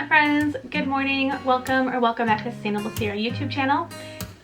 internet friends, good morning, welcome back to Sustainable Sierra YouTube channel.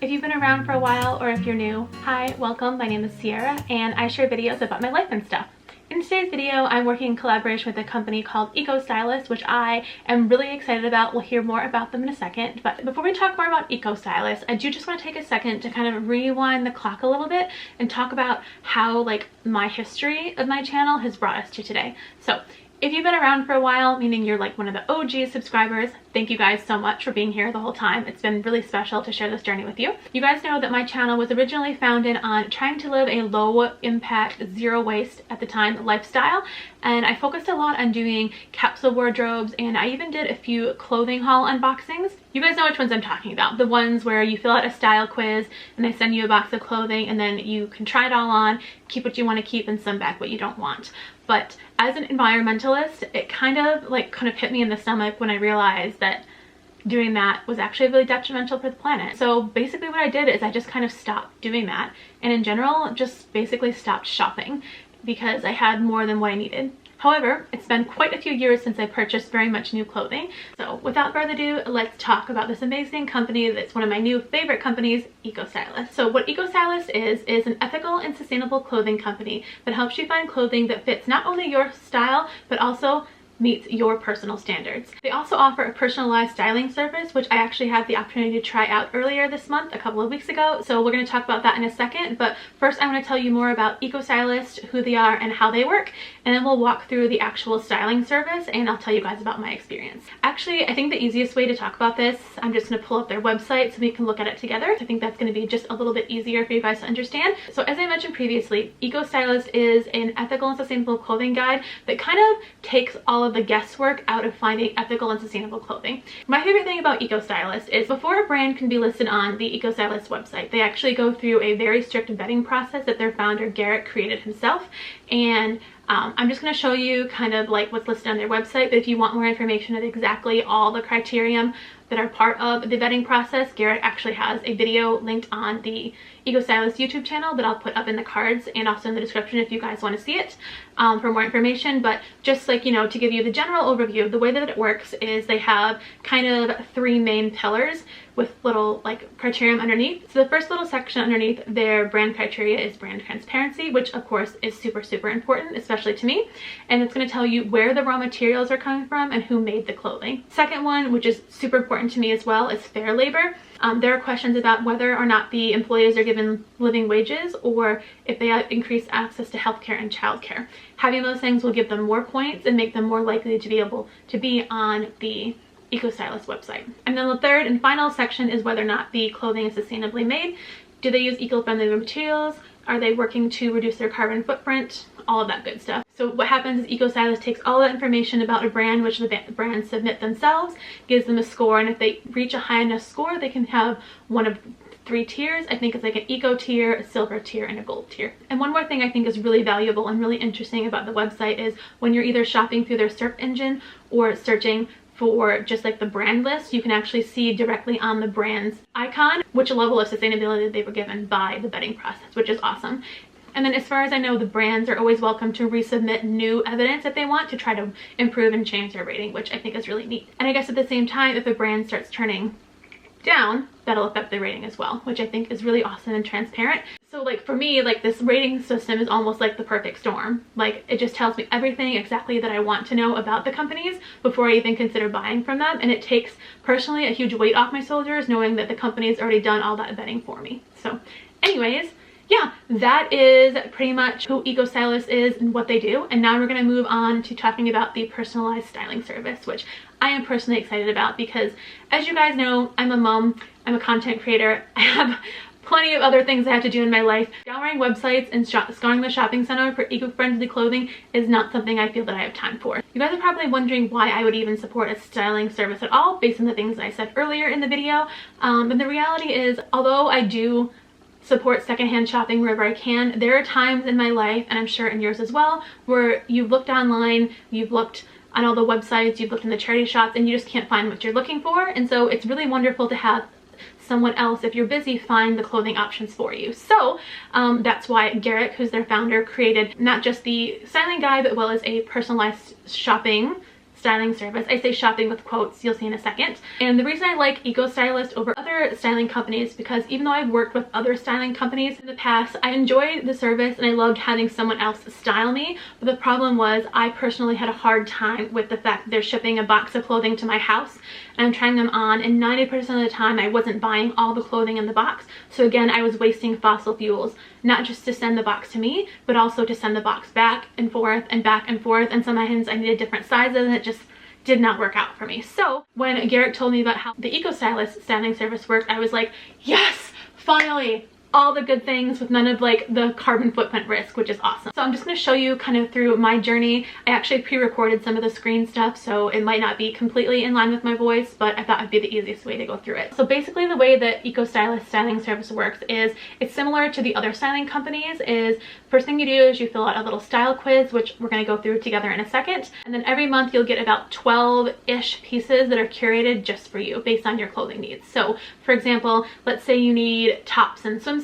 If you've been around for a while or if you're new, hi, welcome, my name is Sierra and I share videos about my life and stuff. In today's video, I'm working in collaboration with a company called Eco-Stylist, which I am really excited about. We'll hear more about them in a second. But before we talk more about Eco-Stylist, I do just want to take a second to kind of rewind the clock a little bit and talk about how my history of my channel has brought us to today. So if you've been around for a while, meaning you're like one of the OG subscribers, thank you guys so much for being here the whole time. It's been really special to share this journey with you. You guys know that my channel was originally founded on trying to live a low impact, zero waste at the time lifestyle. And I focused a lot on doing capsule wardrobes, and I even did a few clothing haul unboxings. You guys know which ones I'm talking about. The ones where you fill out a style quiz and they send you a box of clothing and then you can try it all on, keep what you want to keep and send back what you don't want. But as an environmentalist, it kind of hit me in the stomach when I realized that doing that was actually really detrimental for the planet. So basically what I did is I just kind of stopped doing that, and in general just basically stopped shopping because I had more than what I needed. However, it's been quite a few years since I purchased very much new clothing. So without further ado, let's talk about this amazing company that's one of my new favorite companies, Eco-Stylist. So what Eco-Stylist is an ethical and sustainable clothing company that helps you find clothing that fits not only your style, but also meets your personal standards. They also offer a personalized styling service, which I actually had the opportunity to try out earlier this month, a couple of weeks ago. So we're going to talk about that in a second. But first, I want to tell you more about Eco-Stylist, who they are and how they work. And then we'll walk through the actual styling service and I'll tell you guys about my experience. Actually, I think the easiest way to talk about this, I'm just going to pull up their website so we can look at it together. I think that's going to be just a little bit easier for you guys to understand. So as I mentioned previously, Eco-Stylist is an ethical and sustainable clothing guide that kind of takes all of the guesswork out of finding ethical and sustainable clothing. My favorite thing about Eco-Stylist is before a brand can be listed on the Eco-Stylist website, they actually go through a very strict vetting process that their founder Garrett created himself. And I'm just going to show you kind of what's listed on their website, but if you want more information of exactly all the criteria that are part of the vetting process, Garrett actually has a video linked on the Eco-Stylist YouTube channel that I'll put up in the cards and also in the description if you guys want to see it for more information. But just to give you the general overview, the way that it works is they have kind of three main pillars with little criterion underneath. So the first little section underneath their brand criteria is brand transparency, which of course is super important, especially to me. And it's going to tell you where the raw materials are coming from and who made the clothing. Second one, which is super important to me as well, is fair labor. There are questions about whether or not the employees are given living wages or if they have increased access to healthcare and childcare. Having those things will give them more points and make them more likely to be able to be on the Eco-Stylist website. And then the third and final section is whether or not the clothing is sustainably made. Do they use eco-friendly materials? Are they working to reduce their carbon footprint? All of that good stuff. So what happens is Eco-Stylist takes all that information about a brand, which the brands submit themselves, gives them a score, and if they reach a high enough score, they can have one of three tiers. I think it's like an eco tier, a silver tier, and a gold tier. And one more thing I think is really valuable and really interesting about the website is when you're either shopping through their search engine or searching for just the brand list, you can actually see directly on the brand's icon which level of sustainability they were given by the vetting process, which is awesome. And then as far as I know, the brands are always welcome to resubmit new evidence that they want to try to improve and change their rating, which I think is really neat. And I guess at the same time, if a brand starts turning down, that'll affect the rating as well, which I think is really awesome and transparent. So for me, this rating system is almost like the perfect storm. It just tells me everything exactly that I want to know about the companies before I even consider buying from them. And it takes personally a huge weight off my shoulders knowing that the company's already done all that vetting for me. So anyways, yeah, that is pretty much who Eco-Stylist is and what they do. And now we're going to move on to talking about the personalized styling service, which I am personally excited about because, as you guys know, I'm a mom, I'm a content creator, I have plenty of other things I have to do in my life. Scouring websites and scouring the shopping center for eco-friendly clothing is not something I feel that I have time for. You guys are probably wondering why I would even support a styling service at all based on the things I said earlier in the video. And the reality is, although I do support secondhand shopping wherever I can, there are times in my life, and I'm sure in yours as well, where you've looked online, you've looked on all the websites, you've looked in the charity shops, and you just can't find what you're looking for. And so it's really wonderful to have someone else, if you're busy, find the clothing options for you. So that's why Garrett, who's their founder, created not just the styling guide, but as well as a personalized shopping styling service. I say shopping with quotes, you'll see in a second. And the reason I like Eco-Stylist over other styling companies, because even though I've worked with other styling companies in the past, I enjoyed the service and I loved having someone else style me. But the problem was I personally had a hard time with the fact that they're shipping a box of clothing to my house and I'm trying them on, and 90% of the time I wasn't buying all the clothing in the box. So again, I was wasting fossil fuels, not just to send the box to me, but also to send the box back and forth and back and forth. And sometimes I needed different sizes and it just did not work out for me. So when Garrett told me about how the Eco-Stylist styling service worked, I was like, yes, finally, all the good things with none of like the carbon footprint risk, which is awesome. So I'm just going to show you kind of through my journey. I actually pre-recorded some of the screen stuff, so it might not be completely in line with my voice, but I thought it'd be the easiest way to go through it. So basically the way that Eco-Stylist styling service works is it's similar to the other styling companies. Is first thing you do is you fill out a little style quiz, which we're going to go through together in a second, and then every month you'll get about 12-ish pieces that are curated just for you based on your clothing needs. So for example, let's say you need tops and swimsuits.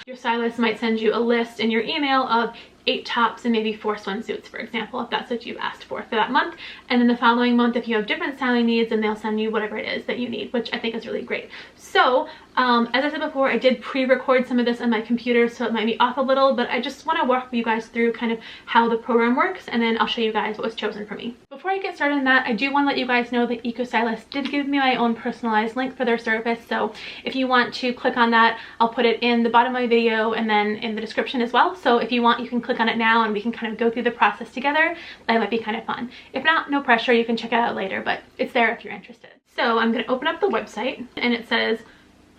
Your stylist might send you a list in your email of 8 tops and maybe 4 swimsuits, for example, if that's what you've asked for that month. And then the following month, if you have different styling needs, then they'll send you whatever it is that you need, which I think is really great. So as I said before, I did pre-record some of this on my computer, so it might be off a little, but I just want to walk you guys through kind of how the program works, and then I'll show you guys what was chosen for me. Before I get started on that, I do want to let you guys know that Eco-Stylist did give me my own personalized link for their service, so if you want to click on that, I'll put it in the bottom of my video and then in the description as well. So if you want, you can click on it now and we can kind of go through the process together. That might be kind of fun. If not, no pressure, you can check it out later, but it's there if you're interested. So I'm going to open up the website, and it says,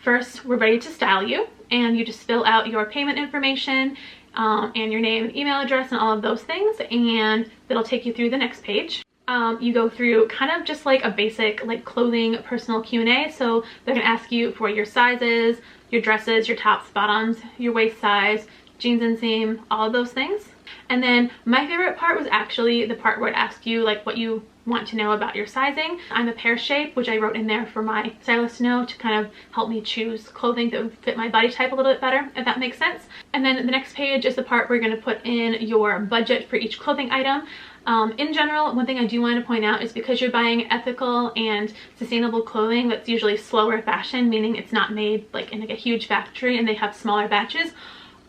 first, we're ready to style you, and you just fill out your payment information and your name and email address and all of those things, and it'll take you through the next page. You go through kind of just like a basic like clothing personal Q&A. So they're gonna ask you for your sizes, your dresses, your tops, bottoms, your waist size, jeans inseam, all of those things. And then my favorite part was actually the part where it asks you like what you want to know about your sizing. I'm a pear shape, which I wrote in there for my stylist to know, to kind of help me choose clothing that would fit my body type a little bit better, if that makes sense. And then the next page is the part where you're going to put in your budget for each clothing item. In general, one thing I do want to point out is because you're buying ethical and sustainable clothing that's usually slower fashion, meaning it's not made like in like a huge factory and they have smaller batches,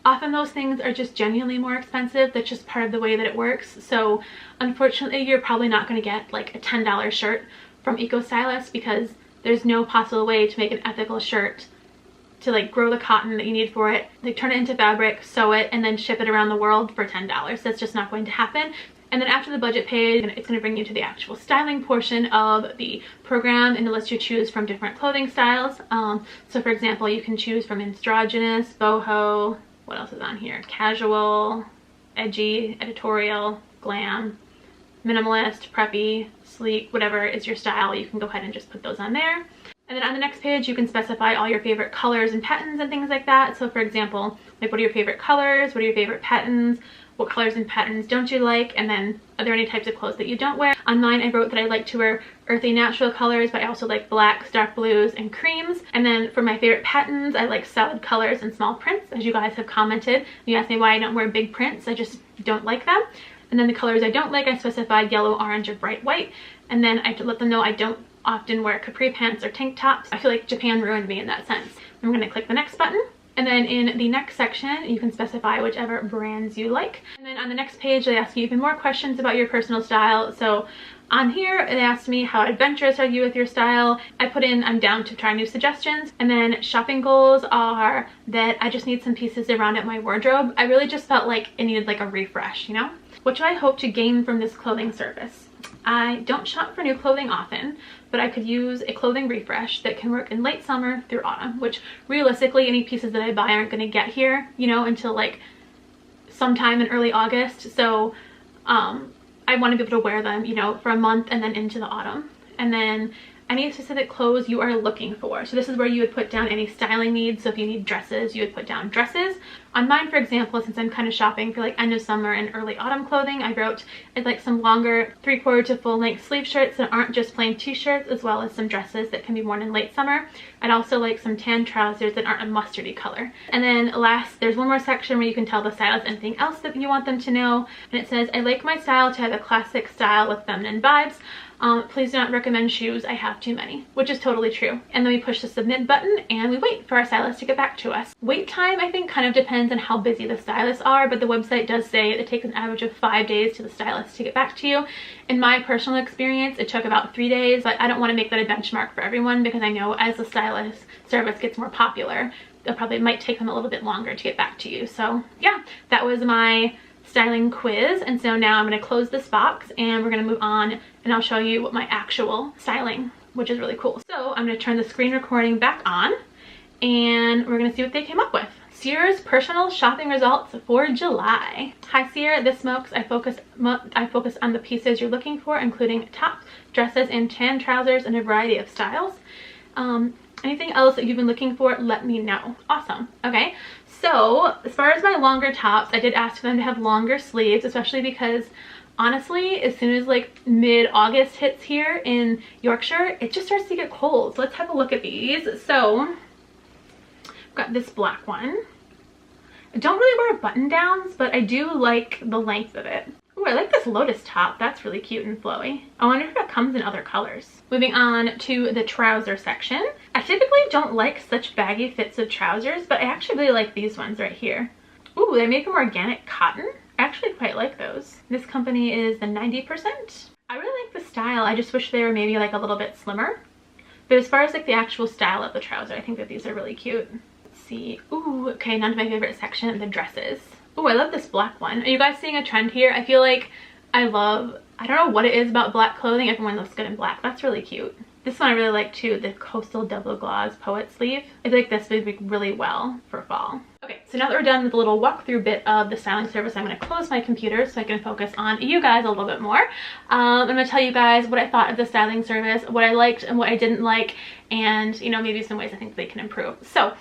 often those things are just genuinely more expensive. That's just part of the way that it works. So unfortunately, you're probably not going to get like a $10 shirt from Eco-Stylist, because there's no possible way to make an ethical shirt to like grow the cotton that you need for it, like turn it into fabric, sew it, and then ship it around the world for $10. That's just not going to happen. And then after the budget page, it's going to bring you to the actual styling portion of the program, and it lets you choose from different clothing styles. So for example, you can choose from androgynous, boho, what else is on here? Casual, edgy, editorial, glam, minimalist, preppy, sleek, whatever is your style. You can go ahead and just put those on there. And then on the next page, you can specify all your favorite colors and patterns and things like that. So for example, like what are your favorite colors? What are your favorite patterns? What colors and patterns don't you like? And then are there any types of clothes that you don't wear? On mine, I wrote that I like to wear earthy natural colors, but I also like blacks, dark blues, and creams. And then for my favorite patterns, I like solid colors and small prints, as you guys have commented. You asked me why I don't wear big prints. I just don't like them. And then the colors I don't like, I specified yellow, orange, or bright white. And then I let them know I don't often wear capri pants or tank tops. I feel like Japan ruined me in that sense. I'm gonna click the next button. And then in the next section, you can specify whichever brands you like. And then on the next page, they ask you even more questions about your personal style. So on here, they asked me how adventurous are you with your style. I put in I'm down to try new suggestions. And then shopping goals are that I just need some pieces to round out my wardrobe. I really just felt like it needed like a refresh, you know? What do I hope to gain from this clothing service? I don't shop for new clothing often, but I could use a clothing refresh that can work in late summer through autumn, which realistically any pieces that I buy aren't going to get here, you know, until like sometime in early August. So I want to be able to wear them, you know, for a month and then into the autumn. And then any specific clothes you are looking for. So this is where you would put down any styling needs. So if you need dresses, you would put down dresses. On mine, for example, since I'm kind of shopping for like end of summer and early autumn clothing, I wrote I'd like some longer 3/4 to full length sleeve shirts that aren't just plain t-shirts, as well as some dresses that can be worn in late summer. I'd also like some tan trousers that aren't a mustardy color. And then last, there's one more section where you can tell the stylist anything else that you want them to know. And it says, I like my style to have a classic style with feminine vibes. Please do not recommend shoes. I have too many, which is totally true. And then we push the submit button and we wait for our stylist to get back to us. Wait time, I think, kind of depends on how busy the stylists are, but the website does say it takes an average of 5 days to the stylist to get back to you. In my personal experience, it took about 3 days, but I don't want to make that a benchmark for everyone because I know as the stylist service gets more popular, it might take them a little bit longer to get back to you. So yeah, that was my styling quiz, and so now I'm going to close this box and we're going to move on and I'll show you what my actual styling, which is really cool. So I'm going to turn the screen recording back on and we're going to see what they came up with. Sierra's personal shopping results for July. Hi Sierra, this smokes. I focus on the pieces you're looking for, including tops, dresses, and tan trousers in a variety of styles. Anything else that you've been looking for, let me know. Awesome. Okay, so as far as my longer tops, I did ask for them to have longer sleeves, especially because honestly, as soon as like mid-August hits here in Yorkshire, it just starts to get cold. So let's have a look at these. So I've got this black one. I don't really wear button downs, but I do like the length of it. Ooh, I like this lotus top. That's really cute and flowy. I wonder if it comes in other colors. Moving on to the trouser section. I typically don't like such baggy fits of trousers, but I actually really like these ones right here. Ooh, they make them organic cotton. I actually quite like those. This company is the 90%. I really like the style. I just wish they were maybe like a little bit slimmer. But as far as like the actual style of the trouser, I think that these are really cute. Let's see. Ooh, okay, now to my favorite section, the dresses. Oh, I love this black one. Are you guys seeing a trend here? I feel like I don't know what it is about black clothing. Everyone looks good in black. That's really cute. This one I really like too, the Coastal Double Gloss Poet Sleeve. I feel like this would be really well for fall. Okay, so now that we're done with the little walkthrough bit of the styling service, I'm going to close my computer so I can focus on you guys a little bit more. I'm going to tell you guys what I thought of the styling service, what I liked and what I didn't like, and you know, maybe some ways I think they can improve. So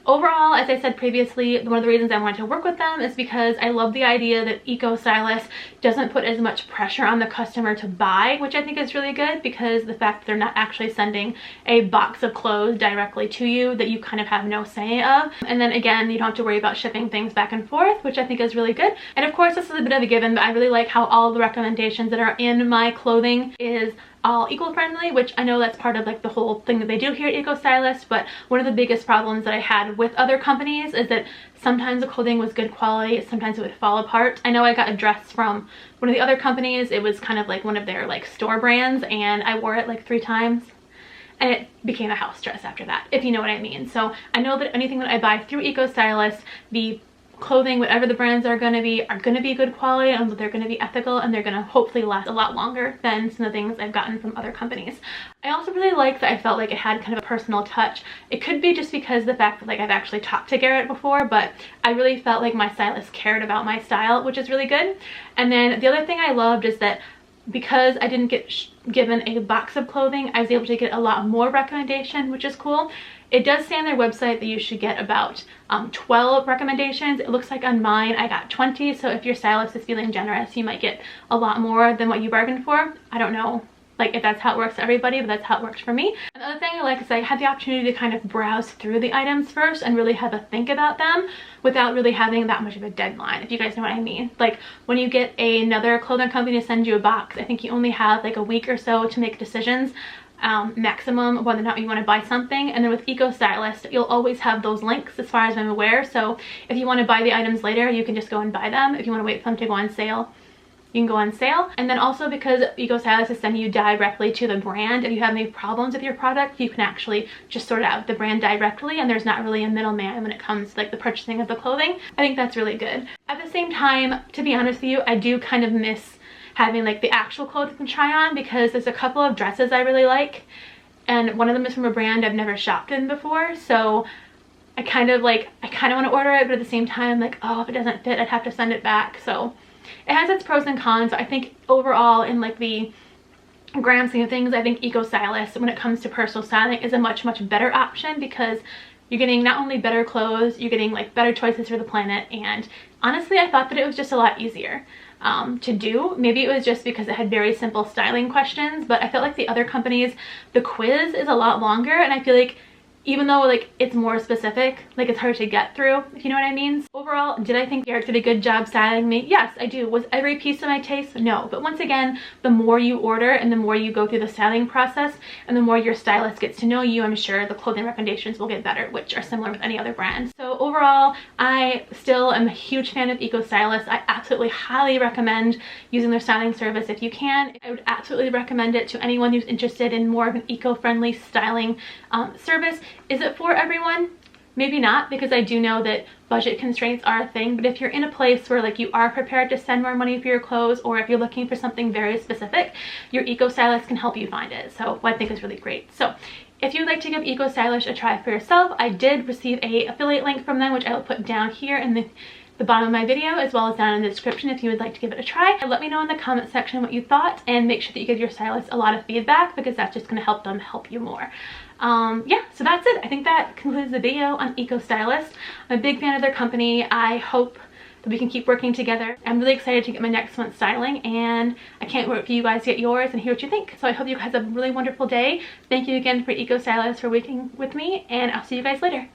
overall, as I said previously, one of the reasons I wanted to work with them is because I love the idea that Eco-Stylist doesn't put as much pressure on the customer to buy, which I think is really good, because the fact that they're not actually sending a box of clothes directly to you that you kind of have no say of. And then again, you don't have to worry about shipping things back and forth, which I think is really good. And of course, this is a bit of a given, but I really like how all the recommendations that are in my clothing is all eco-friendly, which I know that's part of like the whole thing that they do here at Eco-Stylist, but one of the biggest problems that I had with other companies is that sometimes the clothing was good quality, sometimes it would fall apart. I know I got a dress from one of the other companies. It was kind of like one of their like store brands, and I wore it like 3 times and it became a house dress after that, if you know what I mean. So I know that anything that I buy through Eco-Stylist, the clothing, whatever the brands are going to be good quality, and they're going to be ethical, and they're going to hopefully last a lot longer than some of the things I've gotten from other companies. I also really like that I felt like it had kind of a personal touch. It could be just because the fact that like I've actually talked to Garrett before, but I really felt like my stylist cared about my style, which is really good. And then the other thing I loved is that because I didn't get given a box of clothing, I was able to get a lot more recommendation, which is cool. It does say on their website that you should get about 12 recommendations. It looks like on mine I got 20, so if your stylist is feeling generous, you might get a lot more than what you bargained for. I don't know like if that's how it works for everybody, but that's how it works for me. Another thing I like is I had the opportunity to kind of browse through the items first and really have a think about them without really having that much of a deadline, if you guys know what I mean. Like when you get another clothing company to send you a box, I think you only have like a week or so to make decisions, maximum, whether or not you want to buy something. And then with Eco-Stylist, you'll always have those links as far as I'm aware. So if you want to buy the items later, you can just go and buy them. If you want to wait for them to go on sale, you can go on sale. And then also because Eco-Stylist is sending you directly to the brand, if you have any problems with your product, you can actually just sort it out with the brand directly, and there's not really a middleman when it comes to like the purchasing of the clothing. I think that's really good. At the same time, to be honest with you, I do kind of miss having like the actual clothing to try on, because there's a couple of dresses I really like, and one of them is from a brand I've never shopped in before, so I kind of want to order it, but at the same time, like, oh, if it doesn't fit, I'd have to send it back. So it has its pros and cons. I think overall, in like the grand scheme of things, I think Eco-Stylist, when it comes to personal styling, is a much better option, because you're getting not only better clothes, you're getting like better choices for the planet. And honestly, I thought that it was just a lot easier to do. Maybe it was just because it had very simple styling questions, but I felt like the other companies, the quiz is a lot longer, and I feel like even though like it's more specific, like it's hard to get through, if you know what I mean. Overall, did I think Eric did a good job styling me? Yes, I do. Was every piece of my taste? No. But once again, the more you order and the more you go through the styling process and the more your stylist gets to know you, I'm sure the clothing recommendations will get better, which are similar with any other brand. So overall, I still am a huge fan of Eco-Stylist. I absolutely highly recommend using their styling service if you can. I would absolutely recommend it to anyone who's interested in more of an eco-friendly styling service. Is it for everyone? Maybe not, because I do know that budget constraints are a thing, but if you're in a place where like you are prepared to spend more money for your clothes, or if you're looking for something very specific, your Eco-Stylist can help you find it. So what I think is really great. So if you'd like to give Eco-Stylish a try for yourself, I did receive a affiliate link from them, which I will put down here in the bottom of my video, as well as down in the description if you would like to give it a try. And let me know in the comment section what you thought, and make sure that you give your stylist a lot of feedback, because that's just going to help them help you more. Yeah, so that's it. I think that concludes the video on Eco-Stylist. I'm a big fan of their company. I hope that we can keep working together. I'm really excited to get my next month's styling, and I can't wait for you guys to get yours and hear what you think. So I hope you guys have a really wonderful day. Thank you again for Eco-Stylist for working with me, and I'll see you guys later.